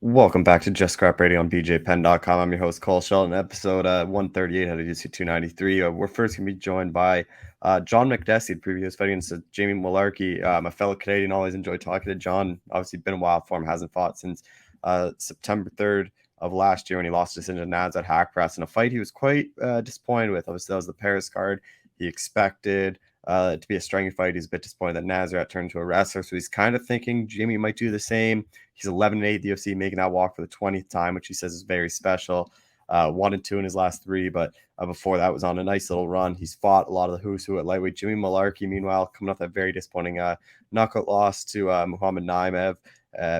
Welcome back to Just Scrap Radio on BJPenn.com. I'm your host, Cole Shelton, episode 138 out of UC 293. We're first going to be joined by John Makdessi, the previous fight against Jamie Malarkey. My fellow Canadian, always enjoy talking to John. Obviously, been a while for him, hasn't fought since September 3rd of last year when he lost his decision to Nads at Hack Press in a fight he was quite disappointed with. Obviously, that was the Paris card. He expected to be a striking fight. He's a bit disappointed that Nazareth turned into a wrestler, so he's kind of thinking Jamie might do the same. He's 11-8 at the UFC, making that walk for the 20th time, which he says is very special. 1-2 in his last three, but before that was on a nice little run. He's fought a lot of the who's who at lightweight. Jimmy Malarkey, meanwhile, coming off that very disappointing knockout loss to Muhammad Naimev,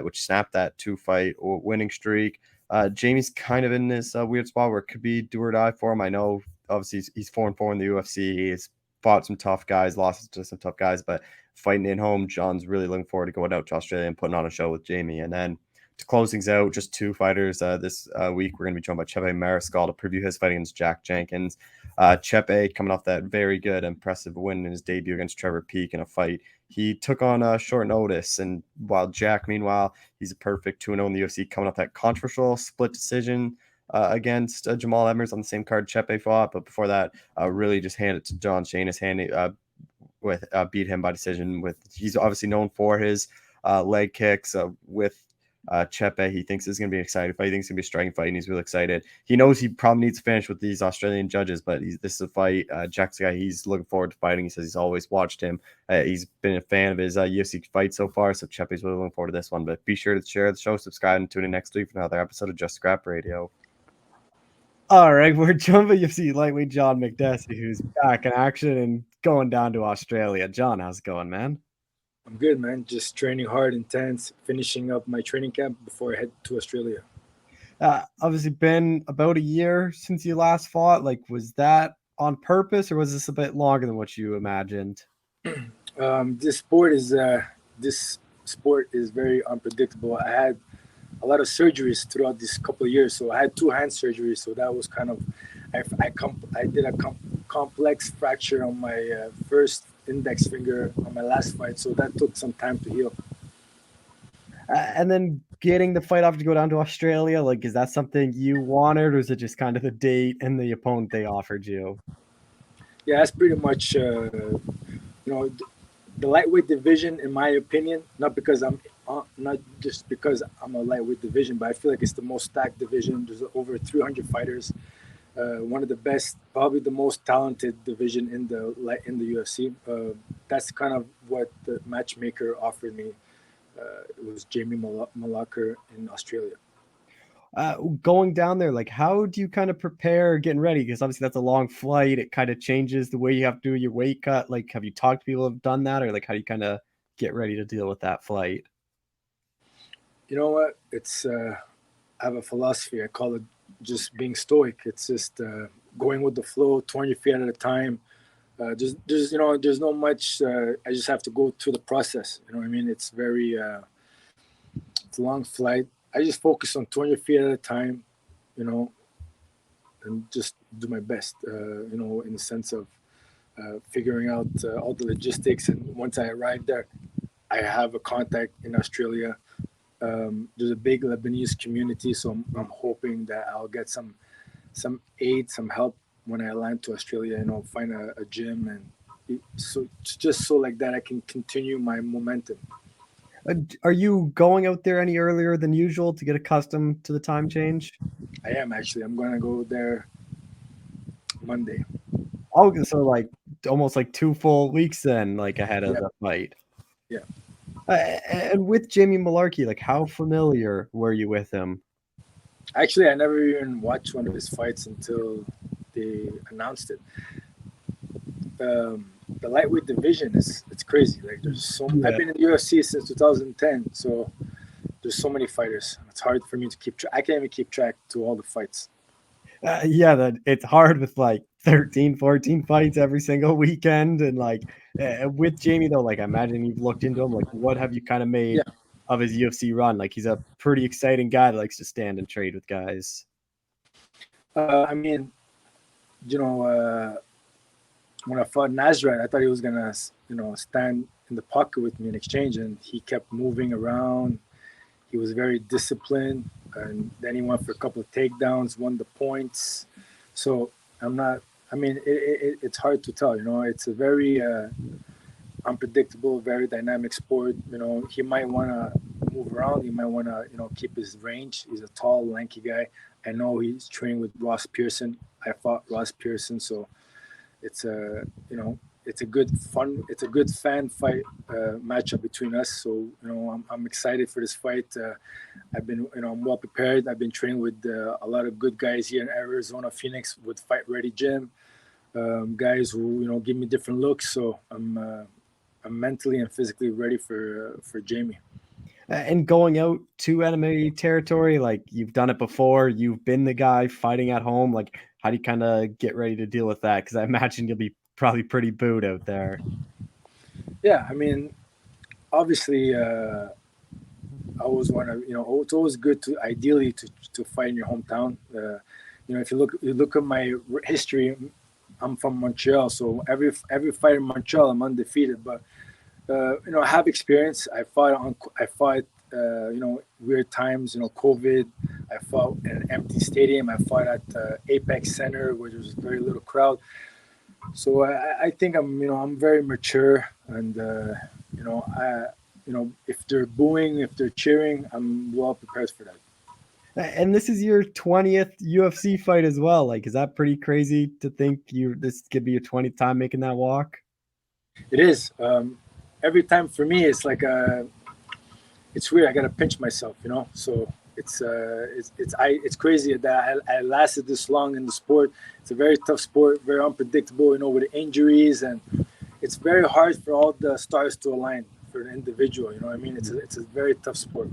which snapped that two-fight winning streak. Jamie's kind of in this weird spot where it could be do or die for him. I know, obviously, he's 4-4 in the UFC. He's fought some tough guys, lost to some tough guys, but fighting in home, John's really looking forward to going out to Australia and putting on a show with Jamie. And then to close things out, just two fighters this week. We're going to be joined by Chepe Mariscal to preview his fight against Jack Jenkins. Chepe coming off that very good, impressive win in his debut against Trevor Peek in a fight he took on short notice. And while Jack, meanwhile, he's a perfect 2-0 in the UFC, coming off that controversial split decision against Jamal Emmers on the same card Chepe fought. But before that, really just handed it to John Shane. Beat him by decision. He's obviously known for his leg kicks. With Chepe, he thinks it's going to be an exciting fight. He thinks it's going to be a striking fight, and he's really excited. He knows he probably needs to finish with these Australian judges, but this is a fight. Jack's a guy he's looking forward to fighting. He says he's always watched him. He's been a fan of his UFC fight so far, so Chepe's really looking forward to this one. But be sure to share the show, subscribe, and tune in next week for another episode of Just Scrap Radio. All right, we're joined by UFC lightweight John Makdessi, who's back in action and going down to Australia. John, how's it going, man? I'm good, man. Just training hard, intense, finishing up my training camp before I head to Australia. Obviously, been about a year since you last fought. Like, was that on purpose, or was this a bit longer than what you imagined? This sport is very unpredictable. I had a lot of surgeries throughout this couple of years. So I had 2 hand surgeries. So that was kind of, I did a complex fracture on my first index finger on my last fight. So that took some time to heal. And then getting the fight off to go down to Australia, like, is that something you wanted, or is it just kind of the date and the opponent they offered you? Yeah, that's pretty much, the lightweight division, in my opinion, not just because I'm a lightweight division, but I feel like it's the most stacked division. There's over 300 fighters. One of the best, probably the most talented division in the UFC. That's kind of what the matchmaker offered me. It was Jamie Malarkey in Australia. Going down there, like, how do you kind of prepare getting ready? Because obviously that's a long flight. It kind of changes the way you have to do your weight cut. Like, have you talked to people who have done that, or like, how do you kind of get ready to deal with that flight? You know what? It's I have a philosophy. I call it just being stoic. It's just going with the flow, 20 feet at a time. There's no much. I just have to go through the process. You know what I mean? It's it's a long flight. I just focus on 20 feet at a time, and just do my best, in the sense of figuring out all the logistics. And once I arrive there, I have a contact in Australia. There's a big Lebanese community, so I'm hoping that I'll get some aid, some help when I land to Australia. Find a gym, and so like that I can continue my momentum. Are you going out there any earlier than usual to get accustomed to the time change? I am actually. I'm going to go there Monday. Oh, so like almost like 2 full weeks then, like ahead of the fight. Yeah. And with Jamie Malarkey, like, how familiar were you with him? Actually, I never even watched one of his fights until they announced it. The lightweight division it's crazy. Like, there's so I've been in the UFC since 2010, so there's so many fighters. It's hard for me to keep track. I can't even keep track to all the fights. It's hard with like 13, 14 fights every single weekend. And like with Jamie though, like, I imagine you've looked into him. Like, what have you kind of made of his UFC run? Like, he's a pretty exciting guy that likes to stand and trade with guys. I mean, when I fought Nazareth, I thought he was gonna, stand in the pocket with me in exchange, and he kept moving around. He was very disciplined, and then he went for a couple of takedowns, won the points. So I'm not. I mean, it's hard to tell. It's a very unpredictable, very dynamic sport. He might want to move around. He might want to, keep his range. He's a tall, lanky guy. I know he's training with Ross Pearson. I fought Ross Pearson, so it's a, it's a good fan fight matchup between us. So I'm excited for this fight. I've been, I'm well prepared. I've been training with a lot of good guys here in Arizona, Phoenix, with Fight Ready Gym. Guys who give me different looks. So I'm mentally and physically ready for Jamie. And going out to enemy territory, like you've done it before, you've been the guy fighting at home. Like, how do you kind of get ready to deal with that? Because I imagine you'll be probably pretty booed out there. Yeah, I mean, obviously, I always want to, it's always good to ideally to fight in your hometown. If you look at my history, I'm from Montreal, so every fight in Montreal, I'm undefeated. But I have experience. I fought, weird times. COVID. I fought in an empty stadium. I fought at Apex Center where there's very little crowd. So I think I'm very mature, and if they're booing, if they're cheering, I'm well prepared for that. And this is your 20th UFC fight as well. Like, is that pretty crazy to think this could be your 20th time making that walk? It is. Every time for me, it's like it's weird. I gotta pinch myself, So it's crazy that I lasted this long in the sport. It's a very tough sport, very unpredictable, with injuries, and it's very hard for all the stars to align for an individual. You know what I mean? It's a very tough sport.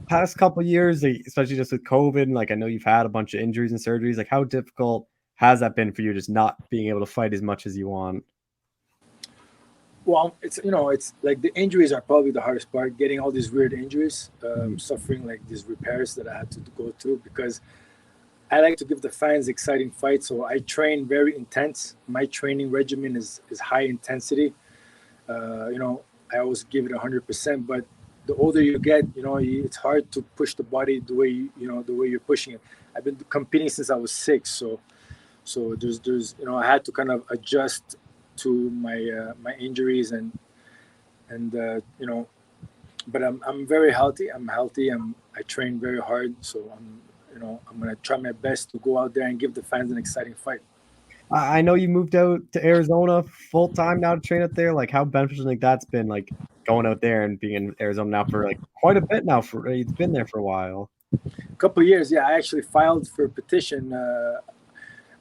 Past couple years, especially just with COVID, and like I know you've had a bunch of injuries and surgeries. Like, how difficult has that been for you, just not being able to fight as much as you want? Well, it's like the injuries are probably the hardest part. Getting all these weird injuries, suffering like these repairs that I had to go through, because I like to give the fans exciting fights. So I train very intense. My training regimen is high intensity. I always give it 100%. But the older you get, it's hard to push the body the way the way you're pushing it. I've been competing since I was 6, so there's I had to kind of adjust to my injuries, and but I'm very healthy. I'm healthy. I train very hard, so I'm gonna try my best to go out there and give the fans an exciting fight. I know you moved out to Arizona full time now to train out there. Like, how beneficial like that's been, like going out there and being in Arizona now for like quite a bit now. For it's been there for a while. A couple of years, yeah. I actually filed for a petition.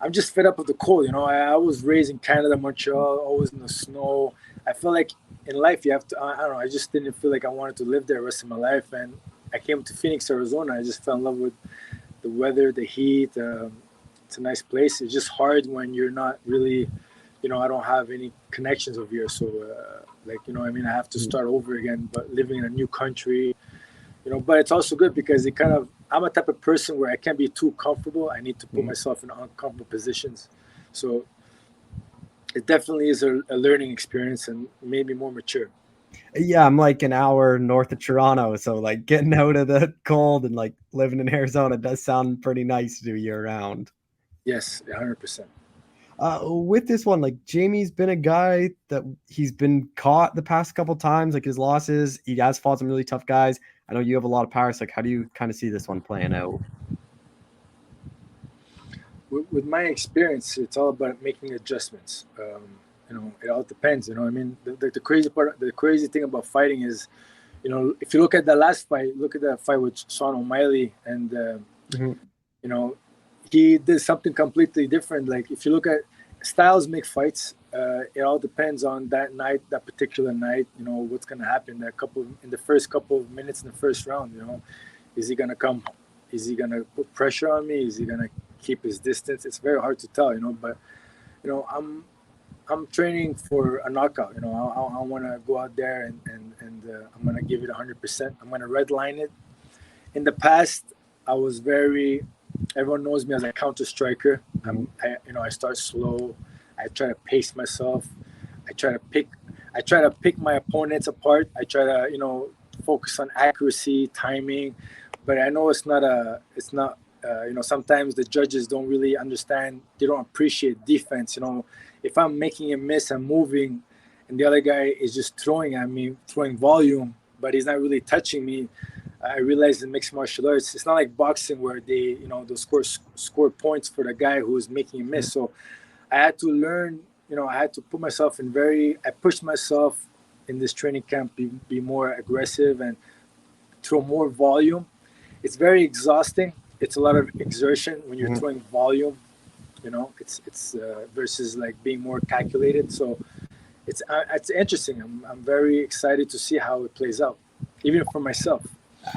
I'm just fed up with the cold. I was raised in Canada, Montreal, always in the snow. I feel like in life you have to. I don't know. I just didn't feel like I wanted to live there the rest of my life, and I came to Phoenix, Arizona. I just fell in love with the weather, the heat. It's a nice place. It's just hard when you're not really, I don't have any connections over here. So, I have to start over again. But living in a new country, but it's also good because I'm a type of person where I can't be too comfortable. I need to put myself in uncomfortable positions. So it definitely is a learning experience and made me more mature. Yeah, I'm like an hour north of Toronto, so like getting out of the cold and like living in Arizona does sound pretty nice to do year round. Yes, 100%. With this one, like Jamie's been a guy that he's been caught the past couple times, like his losses. He has fought some really tough guys. I know you have a lot of power. So like, how do you kind of see this one playing out? With my experience, it's all about making adjustments. It all depends. The crazy thing about fighting is, if you look at the last fight, look at that fight with Sean O'Malley, and he did something completely different. Like if you look at styles make fights, it all depends on that night, that particular night. What's gonna happen in the first couple of minutes in the first round. Is he gonna come? Is he gonna put pressure on me? Is he gonna keep his distance? It's very hard to tell. But I'm training for a knockout. I want to go out there and I'm gonna give it 100%. I'm gonna redline it. In the past, I was very. Everyone knows me as a counter striker. I start slow. I try to pace myself. I try to pick my opponents apart. I try to focus on accuracy, timing, but I know it's not. Sometimes the judges don't really understand. They don't appreciate defense. If I'm making a miss, I'm moving, and the other guy is just throwing at me, throwing volume, but he's not really touching me. I realize in mixed martial arts, it's not like boxing where they'll score points for the guy who is making a miss. So I had to learn. I had to put myself I pushed myself in this training camp, be more aggressive and throw more volume. It's very exhausting. It's a lot of exertion when you're throwing volume. It's versus like being more calculated. So it's interesting. I'm very excited to see how it plays out, even for myself.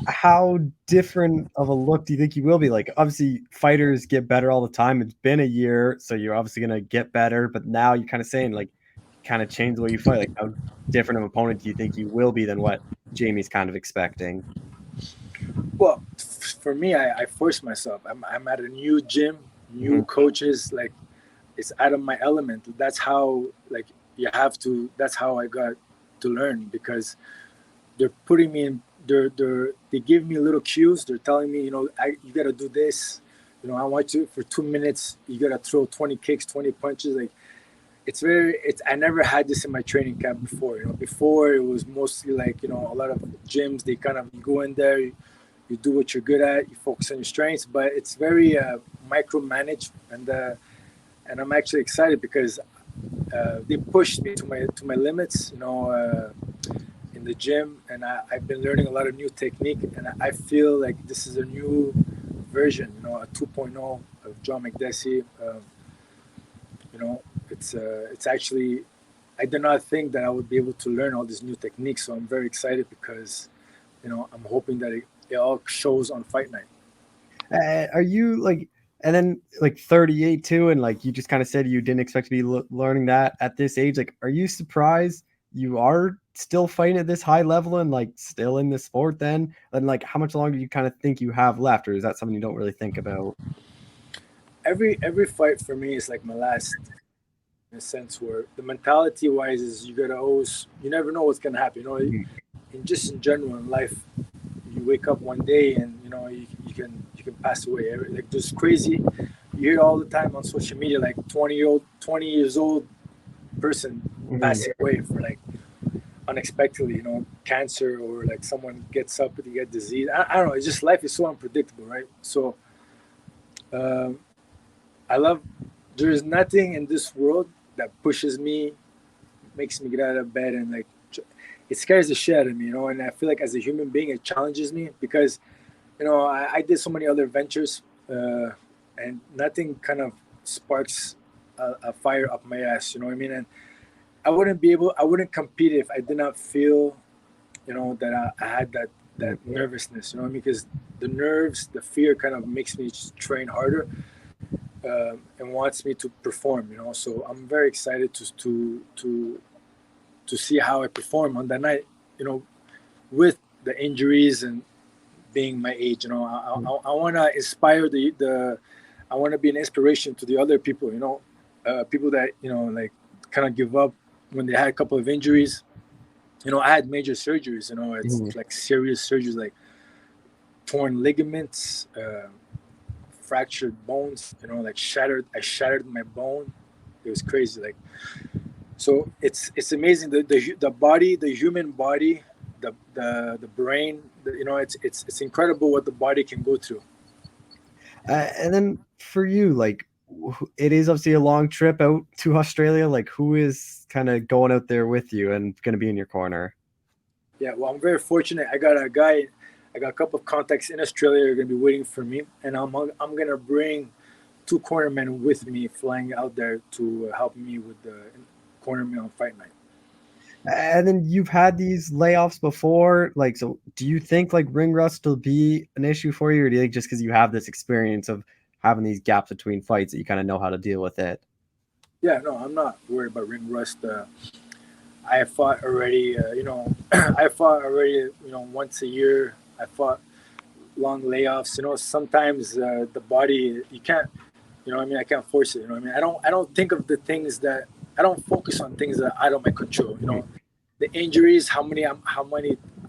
How different of a look do you think you will be? Like, obviously fighters get better all the time. It's been a year, so you're obviously going to get better, but now you're kind of saying like kind of change the way you fight. Like, how different of an opponent do you think you will be than what Jamie's kind of expecting? Well, for me, I force myself. I'm at a new gym, new coaches. Like, it's out of my element. That's how that's how I got to learn, because they're putting me in. They give me little cues. They're telling me, you got to do this. I want you for 2 minutes. You got to throw 20 kicks, 20 punches. Like, I never had this in my training camp before. Before it was mostly like, a lot of gyms, they kind of, you go in there, you do what you're good at, you focus on your strengths, but it's very micromanaged, and I'm actually excited because they pushed me to my limits, in the gym, and I've been learning a lot of new technique, and I feel like this is a new version, a 2.0 of John Makdessi. It's actually, I did not think that I would be able to learn all these new techniques, so I'm very excited because, I'm hoping that it all shows on fight night. Are you like, and then like 38 too, and like you just kind of said you didn't expect to be learning that at this age. Like, are you surprised you are still fighting at this high level and like still in this sport then? And like, how much longer do you kind of think you have left, or is that something you don't really think about? Every fight for me is like my last, in a sense, where the mentality wise is you never know what's gonna happen. In general in life, you wake up one day and you can pass away. Like, there's crazy. You hear all the time on social media, like 20 years old person passing away for like unexpectedly, cancer, or like someone gets up and they get disease. I don't know. It's just, life is so unpredictable, right? So I love. There's nothing in this world that pushes me, makes me get out of bed, and like it scares the shit out of me, And I feel like as a human being, it challenges me because, I did so many other ventures, and nothing kind of sparks a fire up my ass. You know what I mean? And I wouldn't compete if I did not feel, that I had that nervousness. You know what I mean? Because the nerves, the fear, kind of makes me just train harder, and wants me to perform. So I'm very excited to see how I perform on that night. With the injuries and being my age. I want to inspire I want to be an inspiration to the other people. People that like kind of give up when they had a couple of injuries. I had major surgeries. It's like serious surgeries, like torn ligaments, fractured bones. Like I shattered my bone. It was crazy. Like, so it's amazing. The body, the human body, the brain. It's incredible what the body can go through. And then for you, like, it is obviously a long trip out to Australia. Like, who is kind of going out there with you and going to be in your corner? Yeah, well, I'm very fortunate. I got a couple of contacts in Australia who are going to be waiting for me, and I'm going to bring 2 cornermen with me, flying out there to help me with the cornermen on fight night. And then you've had these layoffs before. Like, so do you think like ring rust will be an issue for you, or do you think just because you have this experience of having these gaps between fights that you kind of know how to deal with it? Yeah, no, I'm not worried about ring rust. I fought already. I fought already. Once a year. I fought long layoffs. Sometimes the body, you can't. I can't force it. I don't think of the things that, I don't focus on things that are out of my control. The injuries, how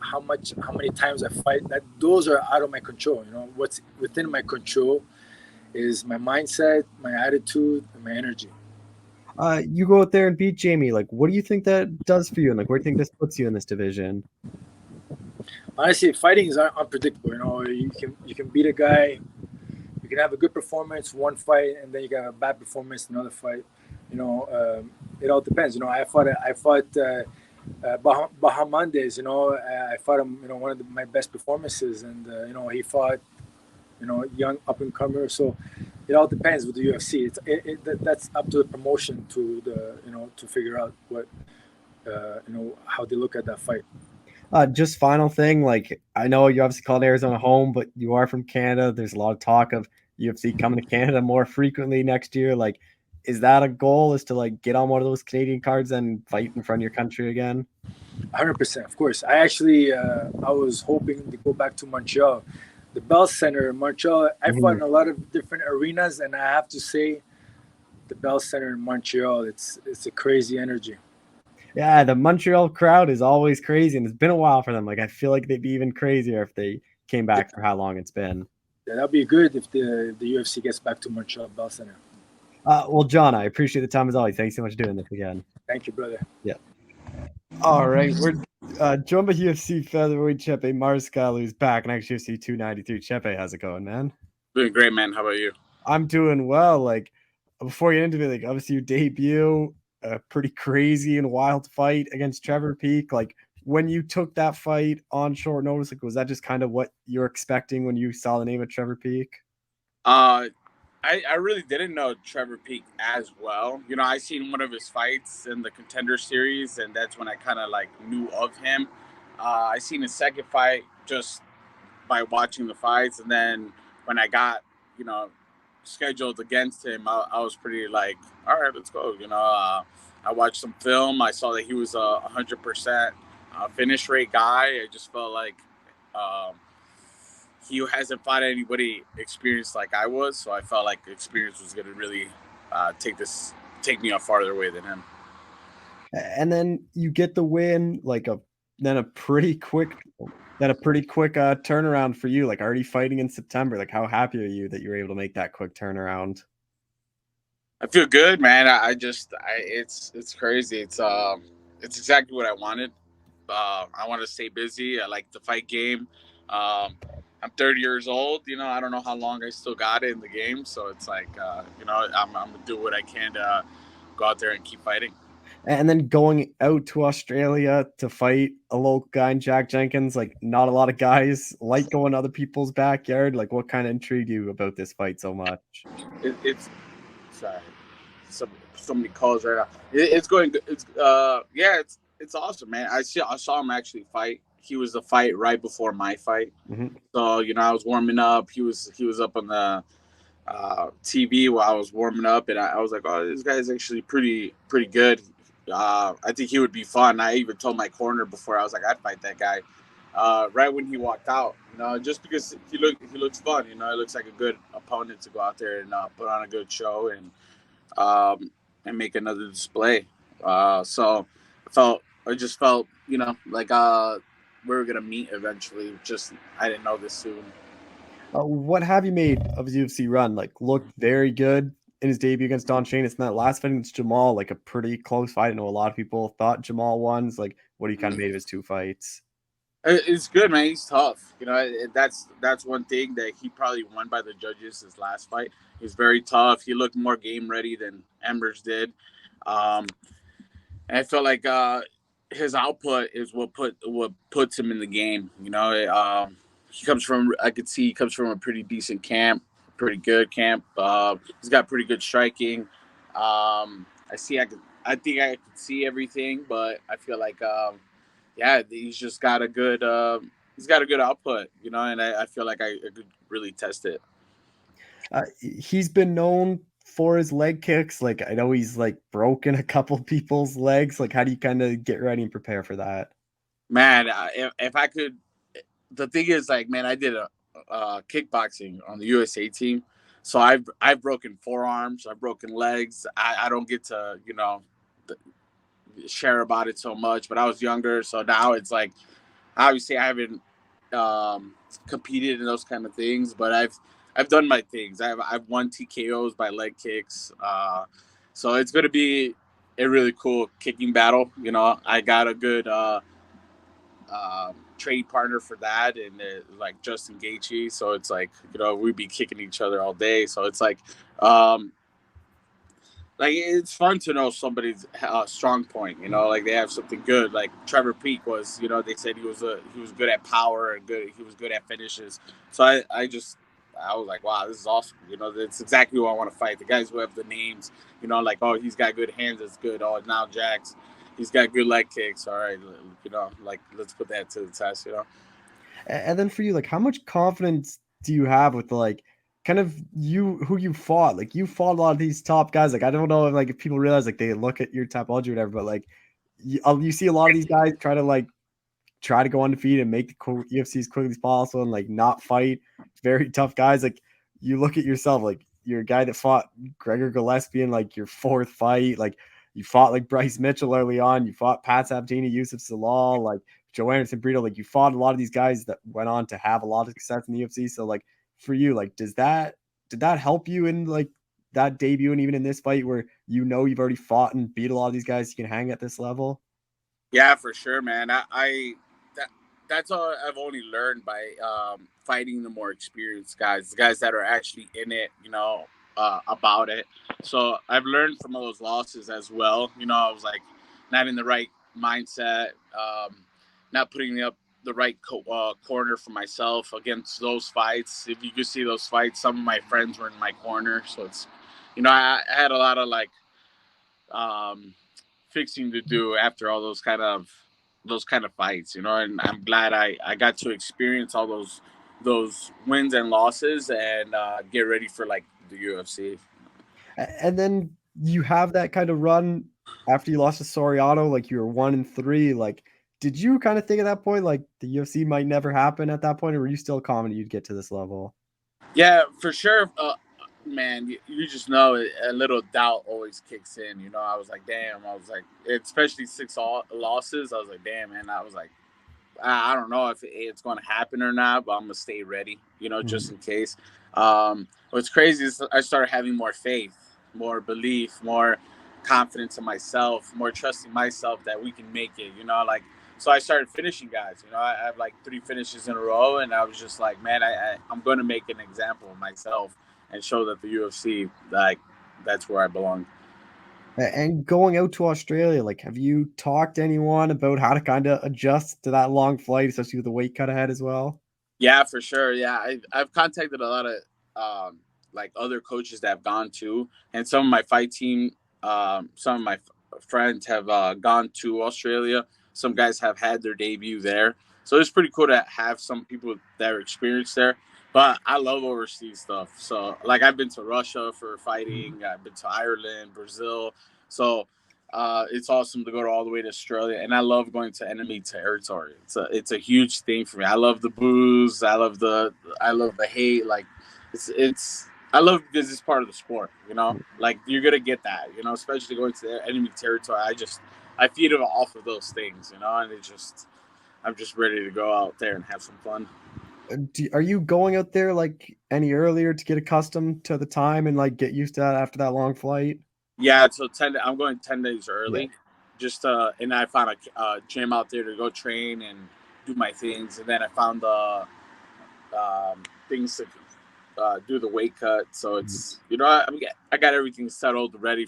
how many times I fight. That those are out of my control. What's within my control is my mindset, my attitude, and my energy. You go out there and beat Jamie. Like, what do you think that does for you? And like, where do you think this puts you in this division? Honestly, fighting is unpredictable. You can beat a guy. You can have a good performance one fight, and then you can have a bad performance another fight. It all depends. Bahamondes. I fought him. One of my best performances, and he fought young up and comer. So it all depends with the UFC. That's up to the promotion to figure out what how they look at that fight. Just final thing, like I know you obviously called Arizona home, but you are from Canada. There's a lot of talk of UFC coming to Canada more frequently next year. Like, is that a goal? Is to like get on one of those Canadian cards and fight in front of your country again? 100%, of course. I was hoping to go back to Montreal, the Bell Center in Montreal. I fought in a lot of different arenas, and I have to say, the Bell Center in Montreal, it's a crazy energy. Yeah, the Montreal crowd is always crazy, and it's been a while for them. Like, I feel like they'd be even crazier if they came back for how long it's been. Yeah, that'd be good if the UFC gets back to Montreal Bell Center. Well, John, I appreciate the time as always. Thanks so much for doing this again. Thank you, brother. Yeah. All right, we're joined by UFC featherweight Chepe Mariscal, who's back next UFC 293. Chepe, how's it going, man? Doing great, man. How about you? I'm doing well. Like, before you get into it, like obviously your debut, a pretty crazy and wild fight against Trevor Peek. Like, when you took that fight on short notice, like was that just kind of what you're expecting when you saw the name of Trevor Peek? I really didn't know Trevor Peek as well. I seen one of his fights in the Contender Series, and that's when I kind of like knew of him. I seen his second fight just by watching the fights, and then when I got scheduled against him, I was pretty like, all right, let's go. I watched some film. I saw that he was a 100% finish rate guy. I just felt like he hasn't fought anybody experienced like I was, so I felt like experience was going to really take me a farther way than him. And then you get the win, like a pretty quick turnaround for you. Like already fighting in September. Like how happy are you that you were able to make that quick turnaround? I feel good, man. It's crazy. It's exactly what I wanted. I want to stay busy. I like the fight game. I'm 30 years old. I don't know how long I still got it in the game. So it's like, I'm going to do what I can to go out there and keep fighting. And then going out to Australia to fight a local guy in Jack Jenkins, like not a lot of guys like going to other people's backyard. Like what kind of intrigued you about this fight so much? It's sorry, so many calls right now. It's going good. It's awesome, man. I saw him actually fight. He was the fight right before my fight. Mm-hmm. So I was warming up. He was up on the TV while I was warming up, and I was like, oh, this guy's actually pretty good. I think he would be fun. I even told my corner before, I was like, I'd fight that guy. Right when he walked out, just because he looks fun. He looks like a good opponent to go out there and put on a good show and make another display. So I just felt like we were gonna meet eventually. Just I didn't know this soon. What have you made of his UFC run? Like looked very good in his debut against Don Shane. It's that last fight against Jamal, like a pretty close fight. I know a lot of people thought Jamal won. Like, what do you kind of made of his two fights? It's good, man. He's tough. That's one thing that he probably won by the judges his last fight. He's very tough. He looked more game ready than Embers did. And I felt like his output is what puts him in the game. I could see he comes from a pretty decent camp, pretty good camp. He's got pretty good striking. I think I could see everything, but I feel like he's just got a good output, and I feel like I could really test it. He's been known for his leg kicks. Like I know he's like broken a couple people's legs. Like how do you kind of get ready and prepare for that? Man, if I could, the thing is like, man, I did a kickboxing on the USA team, so I've broken forearms, I've broken legs. I don't get to share about it so much, but I was younger, so now it's like Obviously, I haven't competed in those kind of things, but I've done my things. I've won TKOs by leg kicks. So it's going to be a really cool kicking battle. You know, I got a good trade partner for that, and like Justin Gaethje. So it's like, you know, we'd be kicking each other all day. So it's um, like it's fun to know somebody's strong point. You know, like they have something good. Like Trevor Peak was, you know, they said he was good at power and he was good at finishes. So I was like, wow, this is awesome. You know, that's exactly who I want to fight. The guys who have the names. You know, like, oh, he's got good hands. That's good. Oh, now Jax, he's got good leg kicks. All right, you know, like let's put that to the test. You know. And then for you, like, how much confidence do you have with like kind of who you fought? Like, you fought a lot of these top guys. Like, I don't know if like if people realize like they look at your typology or whatever, but like you see a lot of these guys try to go undefeated and make the UFC as quickly as possible and like not fight very tough guys. Like, you look at yourself, like you're a guy that fought Gregor Gillespie in like your fourth fight. Like, you fought like Bryce Mitchell early on. You fought Pat Sabatini, Yusuf Salal, like Joe Anderson Brito. Like, you fought a lot of these guys that went on to have a lot of success in the UFC. So like for you, like did that help you in like that debut and even in this fight where you know you've already fought and beat a lot of these guys, you can hang at this level? Yeah, for sure, man. That that's all I've only learned by fighting the more experienced guys, the guys that are actually in it, you know, about it. So I've learned from all those losses as well. You know, I was like not in the right mindset, not putting up the right corner for myself against those fights. If you could see those fights, some of my friends were in my corner, so it's, you know, I had a lot of like um, fixing to do after all those kind of fights, you know. And I'm glad I got to experience all those wins and losses and get ready for like the UFC. And then you have that kind of run after you lost to Soriano, like you were 1-3. Like, did you kind of think at that point, like the UFC might never happen at that point, or were you still confident you'd get to this level? Yeah, for sure. Man, you just know a little doubt always kicks in. You know, I was like, damn. I was like, especially six losses. I was like, damn, man. I was like, I don't know if it's going to happen or not, but I'm gonna stay ready, you know, just Mhm. in case. What's crazy is I started having more faith, more belief, more confidence in myself, more trusting myself that we can make it, you know, like. So I started finishing guys. You know, I have like 3 finishes in a row, and I was just like, man, I'm going to make an example of myself and show that the UFC, like, that's where I belong. And going out to Australia, like, have you talked to anyone about how to kind of adjust to that long flight, especially with the weight cut ahead as well? Yeah, for sure. Yeah, I've contacted a lot of like other coaches that have gone to, and some of my fight team, some of my friends have gone to Australia. Some guys have had their debut there, so it's pretty cool to have some people that are experienced there. But I love overseas stuff. So like I've been to Russia for fighting. I've been to Ireland, Brazil. So it's awesome to go to all the way to Australia, and I love going to enemy territory. It's a huge thing for me. I love the booze. I love the hate. Like it's I love because it's part of the sport. You know, like you're gonna get that. You know, especially going to the enemy territory. I feed it off of those things. You know, and I'm just ready to go out there and have some fun. Are you going out there like any earlier to get accustomed to the time and like get used to that after that long flight? Yeah, so I'm going 10 days Yeah. early, just and I found a gym out there to go train and do my things, and then I found the things to do the weight cut. So it's, you know, I got everything settled, ready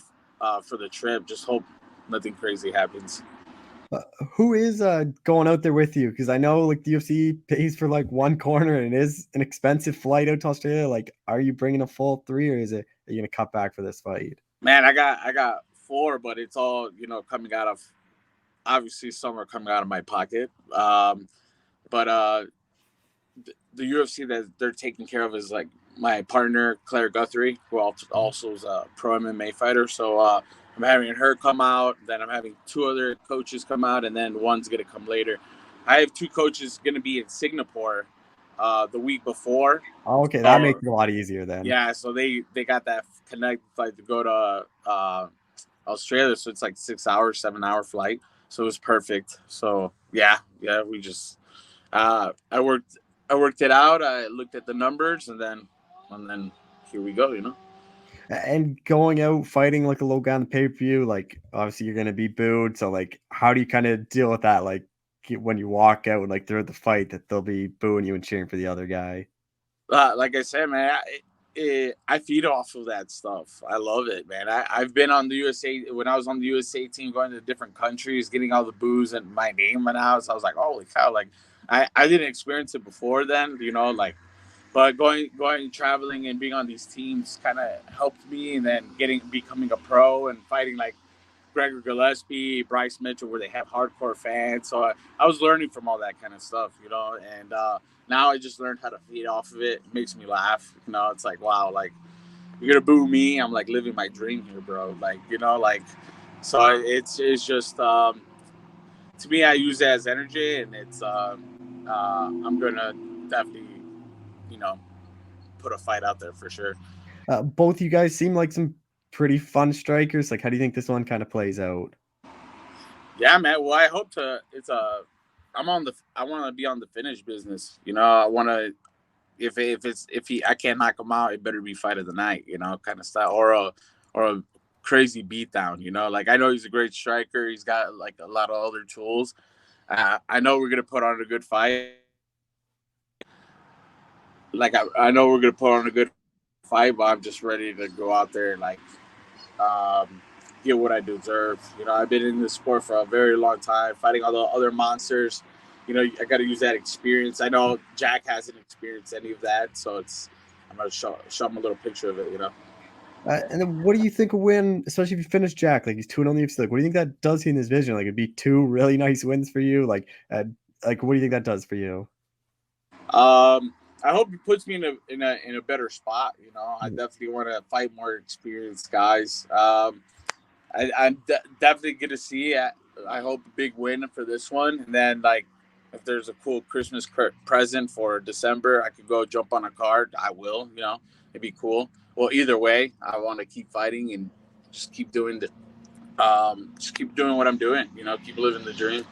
for the trip. Just hope nothing crazy happens. Uh, who is going out there with you? Because I know like the UFC pays for like one corner and it is an expensive flight out to Australia. Like, are you bringing a full three, or are you gonna cut back for this fight? Man, I got four, but it's all, you know, coming out of, obviously some are coming out of my pocket. But the UFC that they're taking care of is like my partner Claire Guthrie, who also is a pro MMA fighter. So I'm having her come out. Then I'm having two other coaches come out, and then one's gonna come later. I have two coaches gonna be in Singapore the week before. Oh, okay, that makes So it a lot easier then. yeah, so they got that connect flight to go to Australia. So it's like 6 hours, 7 hour flight. So it was perfect. So yeah, we just I worked it out. I looked at the numbers, and then here we go. And going out fighting like a low guy on the pay per view, like obviously you're gonna be booed. So like, how do you kind of deal with that? Like when you walk out, like throughout the fight, that they'll be booing you and cheering for the other guy. Like I said, man, I feed off of that stuff. I love it, man. I've been on the USA when I was on the USA team, going to different countries, getting all the boos and my name announced. I was like, holy cow! Like I didn't experience it before then, like. But going traveling and being on these teams kind of helped me, and then becoming a pro and fighting like Gregor Gillespie, Bryce Mitchell, where they have hardcore fans. So I was learning from all that kind of stuff, and now I just learned how to feed off of it. It makes me laugh. It's like, wow, like you're going to boo me. I'm like living my dream here, bro. Like, so it's just, to me, I use it as energy, and it's, I'm going to definitely, put a fight out there for sure. Both you guys seem like some pretty fun strikers. Like, how do you think this one kind of plays out? Yeah, man. Well, I hope to. I want to be on the finish business. I want to. I can't knock him out, it better be fight of the night. Kind of style, or a crazy beatdown. Like I know he's a great striker. He's got like a lot of other tools. I know we're gonna put on a good fight. Like I know we're gonna put on a good fight, but I'm just ready to go out there and like get what I deserve. I've been in this sport for a very long time, fighting all the other monsters. I got to use that experience. I know Jack hasn't experienced any of that, so I'm gonna show him a little picture of it. And then what do you think a win, especially if you finish Jack, like he's 2 on the UFC, like what do you think that does in his vision? Like it'd be 2 really nice wins for you. Like what do you think that does for you? I hope he puts me in a better spot. I definitely want to fight more experienced guys. I'm definitely gonna see. I hope a big win for this one, and then like if there's a cool Christmas present for December, I could go jump on a card. I will. It'd be cool. Well, either way, I want to keep fighting and just keep doing just keep doing what I'm doing. Keep living the dream.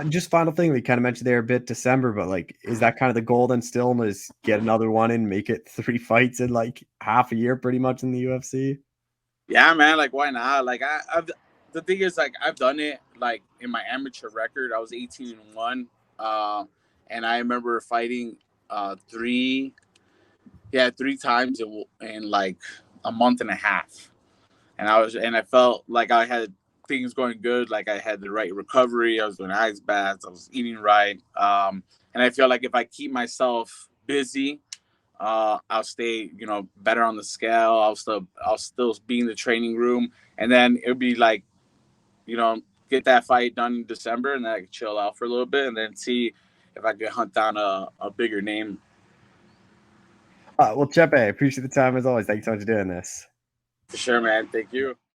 Just final thing, we kind of mentioned there a bit December, but like, is that kind of the goal then still is get another one and make it 3 fights in like half a year pretty much in the UFC? Yeah, man. Like, why not? Like, the thing is, like, I've done it. Like in my amateur record, I was 18-1, and I remember fighting three times in like a month and a half, and I felt like I had things going good. Like I had the right recovery. I was doing ice baths. I was eating right, and I feel like if I keep myself busy, I'll stay, better on the scale. I'll still be in the training room, and then it'll be like, get that fight done in December, and then I can chill out for a little bit, and then see if I can hunt down a bigger name. Well, Chepe, I appreciate the time as always. Thanks so much for doing this. For sure, man. Thank you.